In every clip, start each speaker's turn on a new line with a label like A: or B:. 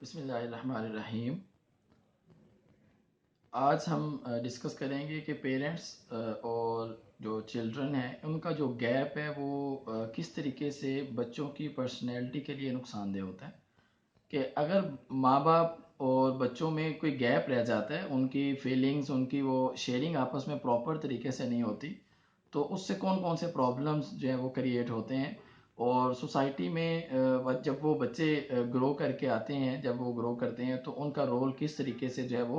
A: बिस्मिल्लाहिर्रहमानिर्रहीम। आज हम डिस्कस करेंगे कि पेरेंट्स और जो चिल्ड्रन हैं उनका जो गैप है वो किस तरीके से बच्चों की पर्सनैलिटी के लिए नुकसानदेह होता है। कि अगर माँ बाप और बच्चों में कोई गैप रह जाता है, उनकी फीलिंग्स, उनकी वो शेयरिंग आपस में प्रॉपर तरीके से नहीं होती, तो उससे कौन कौन से प्रॉब्लम्स जो है वो क्रिएट होते हैं। और सोसाइटी में जब वो बच्चे ग्रो करके आते हैं, जब वो ग्रो करते हैं तो उनका रोल किस तरीके से जो है वो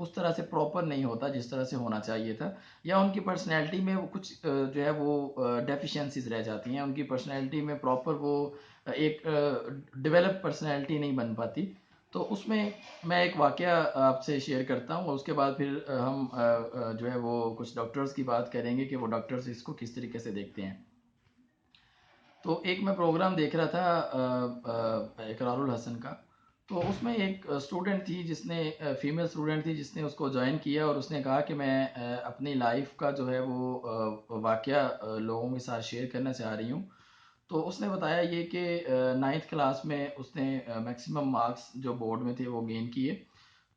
A: उस तरह से प्रॉपर नहीं होता जिस तरह से होना चाहिए था, या उनकी पर्सनैलिटी में वो कुछ जो है वो डेफिशिएंसीज रह जाती हैं, उनकी पर्सनैलिटी में प्रॉपर वो एक डेवलप पर्सनैलिटी नहीं बन पाती। तो उसमें मैं एक वाकया आपसे शेयर करता हूँ और उसके बाद फिर हम जो है वो कुछ डॉक्टर्स की बात करेंगे कि वो डॉक्टर्स इसको किस तरीके से देखते हैं। तो एक मैं प्रोग्राम देख रहा था इकरारुल हसन का। तो उसमें एक स्टूडेंट थी, जिसने फीमेल स्टूडेंट थी, जिसने उसको ज्वाइन किया और उसने कहा कि मैं अपनी लाइफ का जो है वो वाकया लोगों के साथ शेयर करना चाह रही हूँ। तो उसने बताया ये कि नाइन्थ क्लास में उसने मैक्सिमम मार्क्स जो बोर्ड में थे वो गेन किए।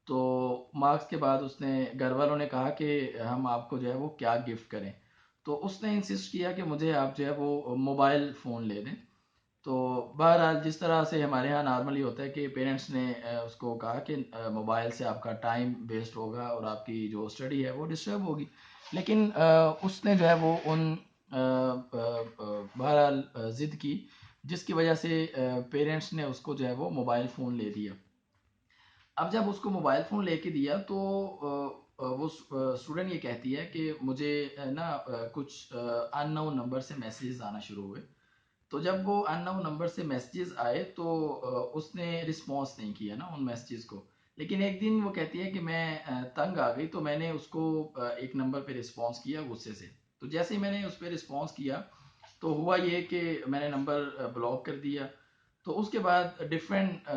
A: तो मार्क्स के बाद उसने, घर वालों ने कहा कि हम आपको जो है वो क्या गिफ्ट करें। तो उसने इंसिस्ट किया कि मुझे आप जो है वो मोबाइल फ़ोन ले दें। तो बहरहाल जिस तरह से हमारे यहाँ नॉर्मली होता है कि पेरेंट्स ने उसको कहा कि मोबाइल से आपका टाइम वेस्ट होगा और आपकी जो स्टडी है वो डिस्टर्ब होगी। लेकिन उसने जो है वो उन बहरहाल ज़िद की, जिसकी वजह से पेरेंट्स ने उसको जो है वो मोबाइल फ़ोन ले दिया। अब जब उसको मोबाइल फ़ोन लेके दिया तो वो स्टूडेंट ये कहती है कि मुझे ना कुछ अननोन नंबर से मैसेजेस आना शुरू हुए। तो जब वो अननोन नंबर से मैसेजेस आए तो उसने रिस्पॉन्स नहीं किया ना उन मैसेजेस को। लेकिन एक दिन वो कहती है कि मैं तंग आ गई, तो मैंने उसको एक नंबर पे रिस्पॉन्स किया गुस्से से। तो जैसे ही मैंने उस पर रिस्पॉन्स किया तो हुआ ये कि मैंने नंबर ब्लॉक कर दिया। तो उसके बाद डिफरेंट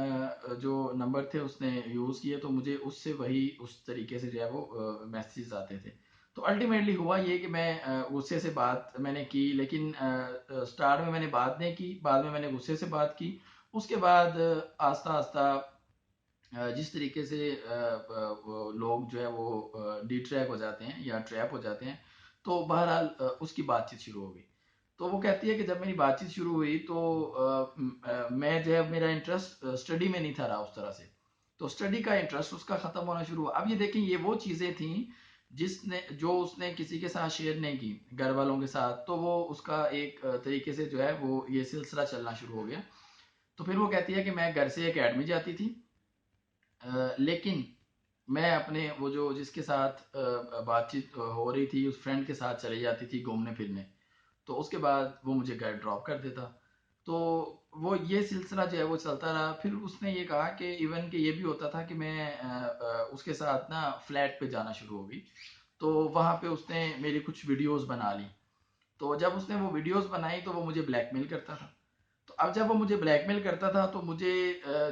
A: जो नंबर थे उसने यूज़ किए, तो मुझे उससे वही उस तरीके से जो है वो मैसेजेस आते थे। तो अल्टीमेटली हुआ ये कि मैं गुस्से से बात मैंने की, लेकिन स्टार्ट में मैंने बात नहीं की, बाद में मैंने गुस्से से बात की। उसके बाद आस्ता आस्ता जिस तरीके से वो लोग जो है वो डिट्रैक हो जाते हैं या ट्रैप हो जाते हैं, तो बहरहाल उसकी बातचीत शुरू हो गई। तो वो कहती है कि जब मेरी बातचीत शुरू हुई तो मैं जो है, मेरा इंटरेस्ट स्टडी में नहीं था रहा उस तरह से। तो स्टडी का इंटरेस्ट उसका ख़त्म होना शुरू हुआ। अब ये देखें, ये वो चीज़ें थी जिसने जो उसने किसी के साथ शेयर नहीं की, घर वालों के साथ, तो वो उसका एक तरीके से जो है वो ये सिलसिला चलना शुरू हो गया। तो फिर वो कहती है कि मैं घर से एकेडमी जाती थी, लेकिन मैं अपने वो जो जिसके साथ बातचीत हो रही थी उस फ्रेंड के साथ चली जाती थी घूमने फिरने। तो उसके बाद वो मुझे घर ड्रॉप कर देता। तो वो ये सिलसिला जो है वो चलता रहा। फिर उसने ये कहा कि इवन कि ये भी होता था कि मैं उसके साथ ना फ्लैट पे जाना शुरू हो गई। तो वहाँ पे उसने मेरी कुछ वीडियोस बना ली। तो जब उसने वो वीडियोस बनाई तो वो मुझे ब्लैकमेल करता था। तो अब जब वो मुझे ब्लैकमेल करता था तो मुझे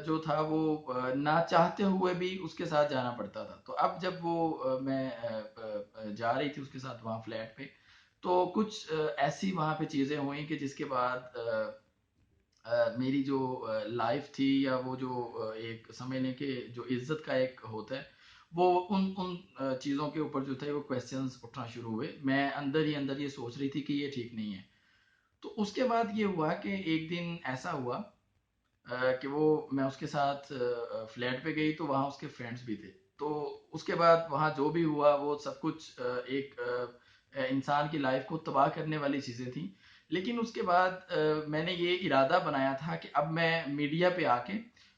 A: जो था वो ना चाहते हुए भी उसके साथ जाना पड़ता था। तो अब जब वो मैं जा रही थी उसके साथ वहाँ फ्लैट पे, तो कुछ ऐसी वहाँ पे चीज़ें हुई कि जिसके बाद मेरी जो लाइफ थी, या वो जो एक समझ लें कि जो इज्जत का एक होता है, वो उन उन चीज़ों के ऊपर जो थे वो क्वेश्चंस उठना शुरू हुए। मैं अंदर ही अंदर ये सोच रही थी कि ये ठीक नहीं है। तो उसके बाद ये हुआ कि एक दिन ऐसा हुआ कि वो मैं उसके साथ फ्लैट पे गई, तो वहाँ उसके फ्रेंड्स भी थे। तो उसके बाद वहाँ जो भी हुआ वो सब कुछ एक इंसान की लाइफ को तबाह करने वाली चीज़ें थी। लेकिन उसके बाद मैंने ये इरादा बनाया था कि अब मैं मीडिया पे आके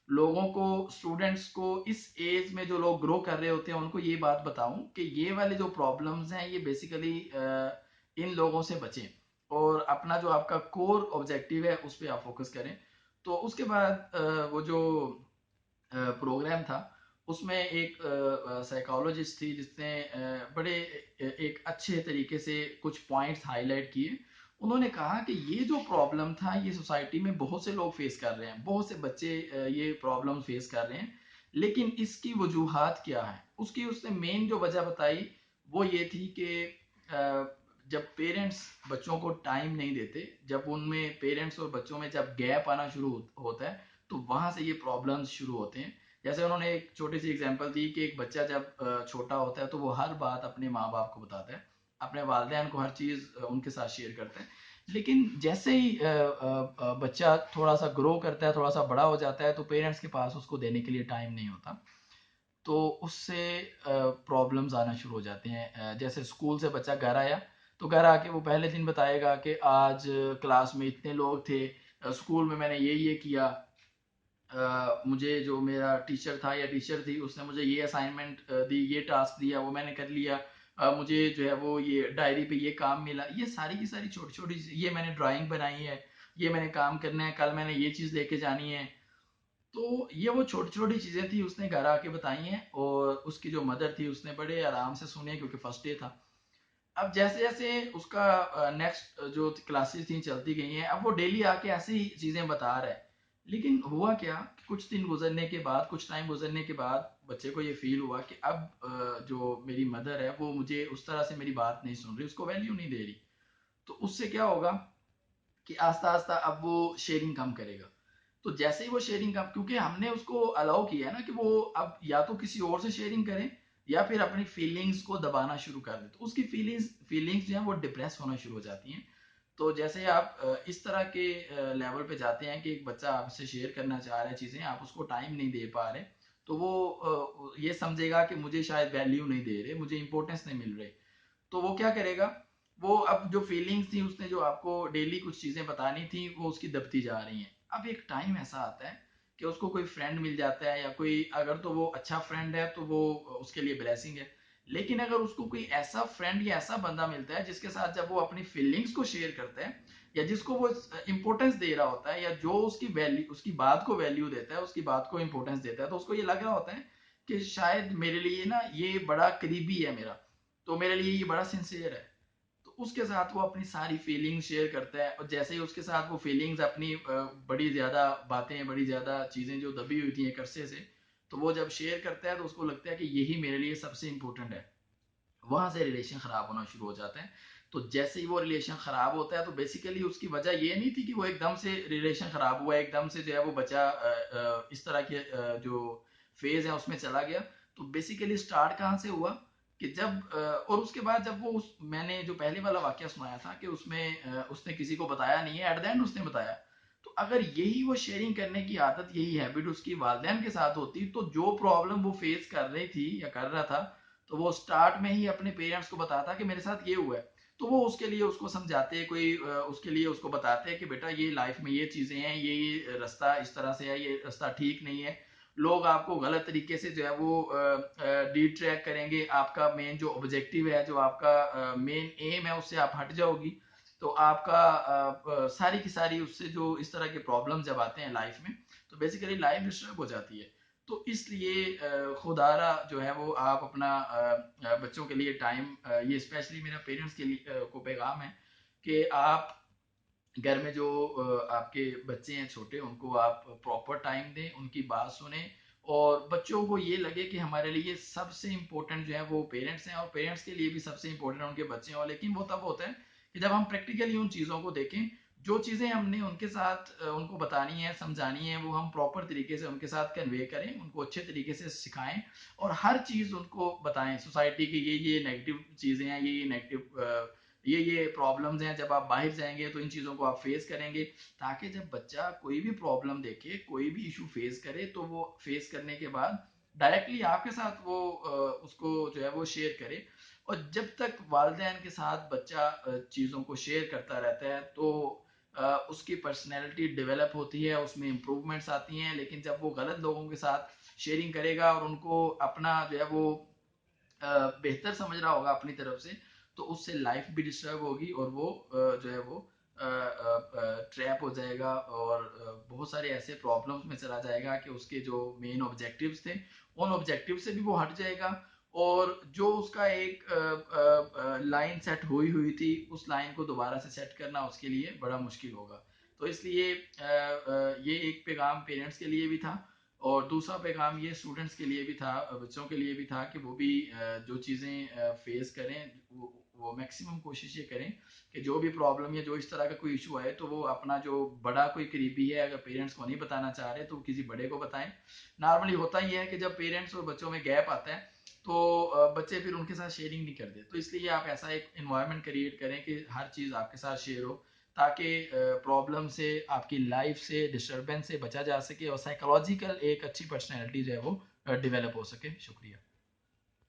A: लोगों को, स्टूडेंट्स को, इस एज में जो लोग ग्रो कर रहे होते हैं उनको ये बात बताऊं कि ये वाले जो प्रॉब्लम्स हैं ये बेसिकली इन लोगों से बचें, और अपना जो आपका कोर ऑब्जेक्टिव है उस पर आप फोकस करें। तो उसके बाद वो जो प्रोग्राम था उसमें एक साइकोलॉजिस्ट थी जिसने बड़े एक अच्छे तरीके से कुछ पॉइंट्स हाईलाइट किए। उन्होंने कहा कि ये जो प्रॉब्लम था ये सोसाइटी में बहुत से लोग फेस कर रहे हैं, बहुत से बच्चे ये प्रॉब्लम फेस कर रहे हैं, लेकिन इसकी वजूहात क्या है। उसकी उसने मेन जो वजह बताई वो ये थी कि जब पेरेंट्स बच्चों को टाइम नहीं देते, जब उनमें पेरेंट्स और बच्चों में जब गैप आना शुरू होता है, तो वहां से ये प्रॉब्लम्स शुरू होते हैं। जैसे उन्होंने एक छोटी सी एग्जांपल दी कि एक बच्चा जब छोटा होता है तो वो हर बात अपने माँ बाप को बताता है, अपने वालिदैन को हर चीज उनके साथ शेयर करता है। लेकिन जैसे ही बच्चा थोड़ा सा ग्रो करता है, थोड़ा सा बड़ा हो जाता है, तो पेरेंट्स के पास उसको देने के लिए टाइम नहीं होता। तो उससे प्रॉब्लम्स आना शुरू हो जाते हैं। जैसे स्कूल से बच्चा घर आया, तो घर आके वो पहले दिन बताएगा कि आज क्लास में इतने लोग थे, स्कूल में मैंने ये किया, मुझे जो मेरा टीचर था या टीचर थी उसने मुझे ये असाइनमेंट दी, ये टास्क दिया, वो मैंने कर लिया, मुझे जो है वो ये डायरी पे ये काम मिला, ये सारी की सारी छोटी छोटी, ये मैंने ड्राइंग बनाई है, ये मैंने काम करना है, कल मैंने ये चीज़ लेके जानी है। तो ये वो छोटी छोटी चीज़ें थी उसने घर आके बताई हैं, और उसकी जो मदर थी उसने बड़े आराम से सुने क्योंकि फर्स्ट डे था। अब जैसे जैसे उसका नेक्स्ट जो क्लासेस थी चलती गई हैं, अब वो डेली आके ऐसी ही चीजें बता रहा है। लेकिन हुआ क्या कि कुछ दिन गुजरने के बाद, कुछ टाइम गुजरने के बाद बच्चे को ये फील हुआ कि अब जो मेरी मदर है वो मुझे उस तरह से मेरी बात नहीं सुन रही, उसको वैल्यू नहीं दे रही। तो उससे क्या होगा कि आस्ता आस्ता अब वो शेयरिंग कम करेगा। तो जैसे ही वो शेयरिंग कम, क्योंकि हमने उसको अलाउ किया है ना कि वो अब या तो किसी और से शेयरिंग करे या फिर अपनी फीलिंग्स को दबाना शुरू कर दे, तो उसकी फीलिंग्स फीलिंग्स जो है वो डिप्रेस होना शुरू हो जाती हैं। तो जैसे आप इस तरह के लेवल पे जाते हैं कि एक बच्चा आपसे शेयर करना चाह रहा है चीजें, आप उसको टाइम नहीं दे पा रहे, तो वो ये समझेगा कि मुझे शायद वैल्यू नहीं दे रहे, मुझे इंपॉर्टेंस नहीं मिल रही। तो वो क्या करेगा, वो अब जो फीलिंग्स थी उसने जो आपको डेली कुछ चीजें बतानी थी वो उसकी दबती जा रही हैं। अब एक टाइम ऐसा आता है कि उसको कोई फ्रेंड मिल जाता है, या कोई अगर तो वो अच्छा फ्रेंड है तो वो उसके लिए ब्लेसिंग है। लेकिन अगर उसको कोई ऐसा फ्रेंड या ऐसा बंदा मिलता है जिसके साथ जब वो अपनी फीलिंग्स को शेयर करता है, या जिसको वो इंपॉर्टेंस दे रहा होता है, या जो उसकी वैल्यू, उसकी बात को वैल्यू देता है, उसकी बात को इंपॉर्टेंस देता है, तो उसको ये लग रहा होता है कि शायद मेरे लिए ना ये बड़ा करीबी है मेरा, तो मेरे लिए ये बड़ा सिंसियर है। तो उसके साथ वो अपनी सारी फीलिंग्स शेयर करता है, और जैसे ही उसके साथ वो फीलिंग्स अपनी बड़ी ज्यादा बातें, बड़ी ज्यादा चीजें जो दबी हुई थी एक अरसे से, तो वो जब शेयर करता है तो उसको लगता है कि यही मेरे लिए सबसे इंपॉर्टेंट है। वहां से रिलेशन खराब होना शुरू हो जाता है। तो जैसे ही वो रिलेशन खराब होता है, तो बेसिकली उसकी वजह ये नहीं थी कि वो एकदम से रिलेशन खराब हुआ, एकदम से जो है वो बच्चा इस तरह के जो फेज है उसमें चला गया। तो बेसिकली स्टार्ट कहाँ से हुआ कि जब और उसके बाद जब वो मैंने जो पहले वाला वाक्य सुनाया था कि उसमें उसने किसी को बताया नहीं है, एट द एंड उसने बताया। तो अगर यही वो शेयरिंग करने की आदत, यही हैबिट उसकी वालदेन के साथ होती, तो जो प्रॉब्लम वो फेस कर रही थी या कर रहा था, तो वो स्टार्ट में ही अपने पेरेंट्स को बताता कि मेरे साथ ये हुआ है। तो वो उसके लिए उसको समझाते, कोई उसके लिए उसको बताते कि बेटा ये लाइफ में ये चीजें हैं, ये रास्ता इस तरह से है, ये रास्ता ठीक नहीं है, लोग आपको गलत तरीके से जो है वो डिट्रैक्ट करेंगे, आपका मेन जो ऑब्जेक्टिव है, जो आपका मेन एम है, उससे आप हट जाओगी। तो आपका सारी की सारी उससे जो इस तरह के प्रॉब्लम जब आते हैं लाइफ में, तो बेसिकली लाइफ डिस्टर्ब हो जाती है। तो इसलिए खुदारा जो है वो आप अपना बच्चों के लिए टाइम, ये स्पेशली मेरा पेरेंट्स के लिए को पैगाम है कि आप घर में जो आपके बच्चे हैं छोटे, उनको आप प्रॉपर टाइम दें, उनकी बात सुने, और बच्चों को ये लगे कि हमारे लिए सबसे इम्पोर्टेंट जो है वो पेरेंट्स हैं, और पेरेंट्स के लिए भी सबसे इम्पोर्टेंट उनके बच्चे हों। लेकिन वो तब होता है कि जब हम प्रैक्टिकली उन चीज़ों को देखें, जो चीज़ें हमने उनके साथ उनको बतानी है, समझानी है, वो हम प्रॉपर तरीके से उनके साथ कन्वे करें, उनको अच्छे तरीके से सिखाएं, और हर चीज़ उनको बताएं सोसाइटी की, ये नेगेटिव चीज़ें हैं, ये नेगेटिव ये प्रॉब्लम्स हैं, जब आप बाहर जाएंगे तो इन चीज़ों को आप फेस करेंगे, ताकि जब बच्चा कोई भी प्रॉब्लम देखे, कोई भी इशू फेस करे, तो वो फेस करने के बाद डायरेक्टली आपके साथ वो उसको जो है वो शेयर करे। और जब तक वालदेन के साथ बच्चा चीज़ों को शेयर करता रहता है, तो उसकी पर्सनैलिटी डेवलप होती है, उसमें इम्प्रूवमेंट्स आती हैं। लेकिन जब वो गलत लोगों के साथ शेयरिंग करेगा और उनको अपना जो है वो बेहतर समझ रहा होगा अपनी तरफ से, तो उससे लाइफ भी डिस्टर्ब होगी, और वो जो है वो ट्रैप हो जाएगा, और बहुत सारे ऐसे प्रॉब्लम्स में चला जाएगा कि उसके जो मेन ऑब्जेक्टिव्स थे, उन ऑब्जेक्टिव से भी वो हट जाएगा, और जो उसका एक लाइन सेट हुई हुई थी, उस लाइन को दोबारा से सेट करना उसके लिए बड़ा मुश्किल होगा। तो इसलिए ये एक पैगाम पेरेंट्स के लिए भी था, और दूसरा पैगाम ये स्टूडेंट्स के लिए भी था, बच्चों के लिए भी था कि वो भी जो चीज़ें फेस करें, वो मैक्सिमम कोशिश ये करें कि जो भी प्रॉब्लम या जो इस तरह का कोई इशू आए तो वो अपना जो बड़ा कोई करीबी है, अगर पेरेंट्स को नहीं बताना चाह रहे तो किसी बड़े को बताएं। नॉर्मली होता ही है कि जब पेरेंट्स और बच्चों में गैप आता है तो बच्चे फिर उनके साथ शेयरिंग नहीं करते, तो इसलिए आप ऐसा एक इन्वायरमेंट क्रिएट करें कि हर चीज़ आपके साथ शेयर हो, ताकि प्रॉब्लम से, आपकी लाइफ से, डिस्टर्बेंस से बचा जा सके और साइकोलॉजिकल एक अच्छी पर्सनैलिटी जो है वो डेवलप हो सके। शुक्रिया।